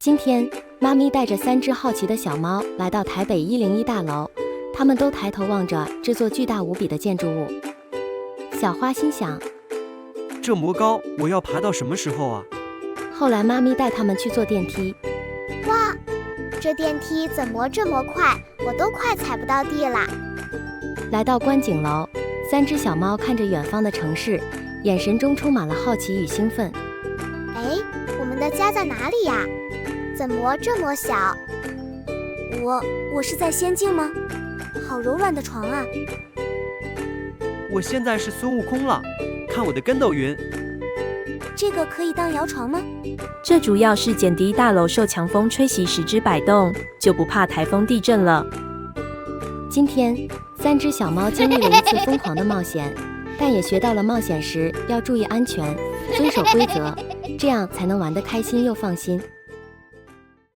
今天，妈咪带着3只好奇的小猫来到台北101大楼，它们都抬头望着这座巨大无比的建筑物。小花心想，这么高，我要爬到什么时候啊？后来妈咪带它们去坐电梯。哇，这电梯怎么这么快？我都快踩不到地啦！来到观景楼，3只小猫看着远方的城市，眼神中充满了好奇与兴奋。哎，我们的家在哪里呀？怎么这么小？我是在仙境吗？好柔软的床啊！我现在是孙悟空了，看我的跟斗云！这个可以当摇床吗？这主要是减低大楼受强风吹袭时之摆动，就不怕台风地震了。今天，3只小猫经历了一次疯狂的冒险，但也学到了冒险时要注意安全，遵守规则，这样才能玩得开心又放心。